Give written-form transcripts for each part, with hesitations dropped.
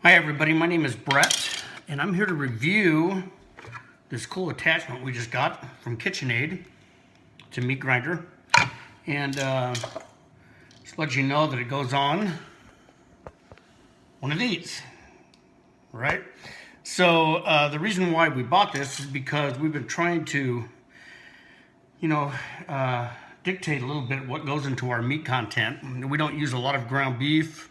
Hi everybody, my name is Brett, and I'm here to review this cool attachment we just got from KitchenAid. It's a meat grinder, and just let you know that it goes on one of these, right? So the reason why we bought this is because we've been trying to, dictate a little bit what goes into our meat content. We don't use a lot of ground beef.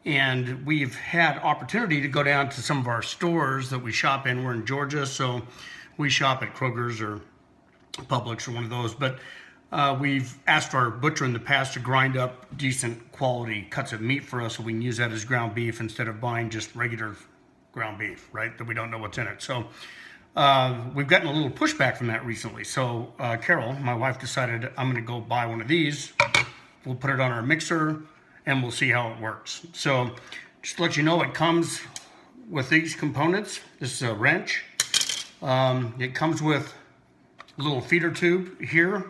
And we've had opportunity to go down to some of our stores that we shop in. We're in Georgia, so we shop at Kroger's or Publix or one of those. But we've asked our butcher in the past to grind up decent quality cuts of meat for us so we can use that as ground beef instead of buying just regular ground beef, right, that we don't know what's in it. So we've gotten a little pushback from that recently. So Carol, my wife, decided I'm going to go buy one of these. We'll put it on our mixer, and we'll see how it works. So just to let you know, it comes with these components. This is a wrench. It comes with a little feeder tube here.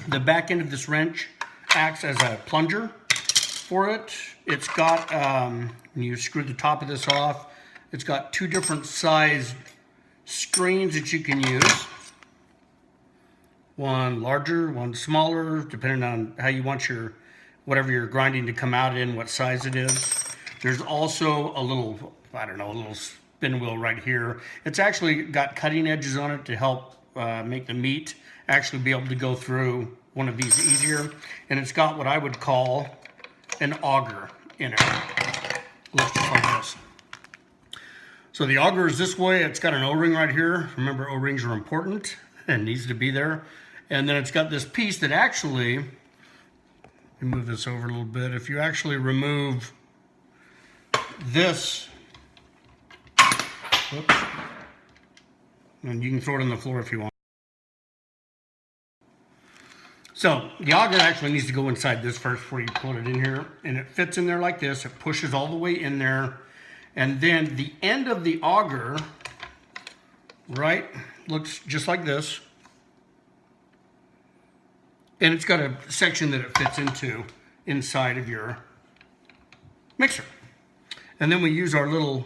The back end of this wrench acts as a plunger for it. It's got, when you screw the top of this off, it's got two different size screens that you can use. One larger, one smaller, depending on how you want your whatever you're grinding to come out in, what size it is. There's also a little, a little spin wheel right here. It's actually got cutting edges on it to help make the meat actually be able to go through one of these easier. And it's got what I would call an auger in it. Looks just like this. So the auger is this way. It's got an O-ring right here. Remember, O-rings are important and needs to be there. And then it's got this piece that actually, move this over a little bit. If you actually remove this, whoops, and you can throw it on the floor if you want. So the auger actually needs to go inside this first before you put it in here, and it fits in there like this. It pushes all the way in there, and then the end of the auger, right, looks just like this. And it's got a section that it fits into inside of your mixer. And then we use our little,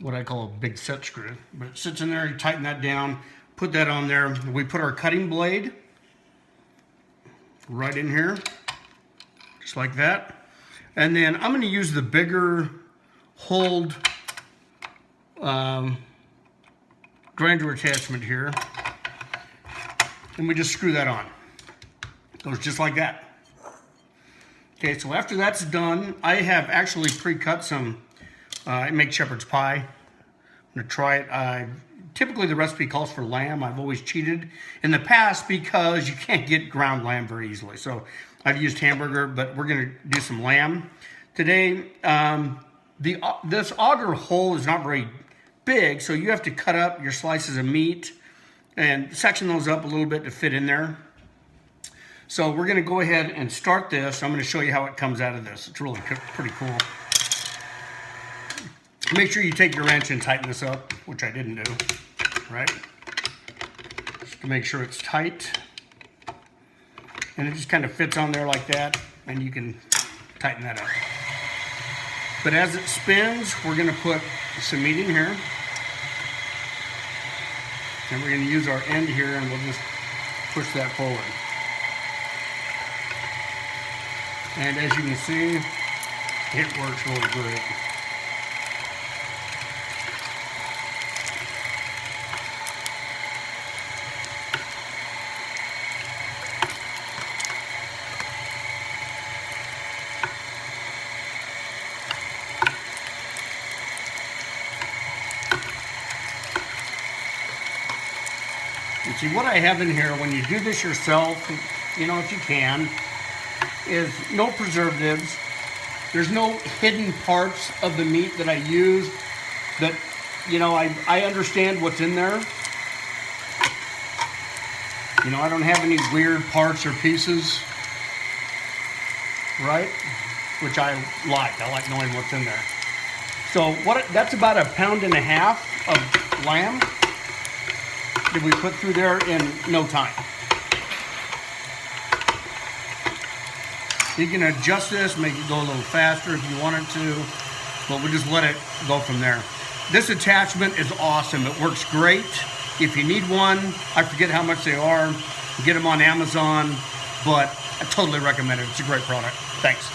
what I call a big set screw. But it sits in there, you tighten that down, put that on there. We put our cutting blade right in here, just like that. And then I'm gonna use the bigger hold grinder attachment here. And we just screw that on. It goes just like that. Okay, so after that's done, I have actually pre-cut some, I make shepherd's pie. I'm gonna try it. Typically the recipe calls for lamb. I've always cheated in the past because you can't get ground lamb very easily. So I've used hamburger, but we're gonna do some lamb. Today, this auger hole is not very big, so you have to cut up your slices of meat and section those up a little bit to fit in there. So we're gonna go ahead and start this. I'm gonna show you how it comes out of this. It's really pretty cool. Make sure you take your wrench and tighten this up, which I didn't do, right? Just to make sure it's tight. And it just kind of fits on there like that, and you can tighten that up. But as it spins, we're gonna put some meat in here. And we're going to use our end here, and we'll just push that forward. And as you can see, it works really great. And see, what I have in here, when you do this yourself, if you can, is no preservatives. There's no hidden parts of the meat that I use that, I understand what's in there. I don't have any weird parts or pieces, right? Which I like. I like knowing what's in there. So that's about 1.5 pounds of lamb that we put through there in no time. You can adjust this, make it go a little faster if you want it to, but we'll just let it go from there. This attachment is awesome. It works great. If you need one, I forget how much they are. Get them on Amazon, but I totally recommend it. It's a great product. Thanks.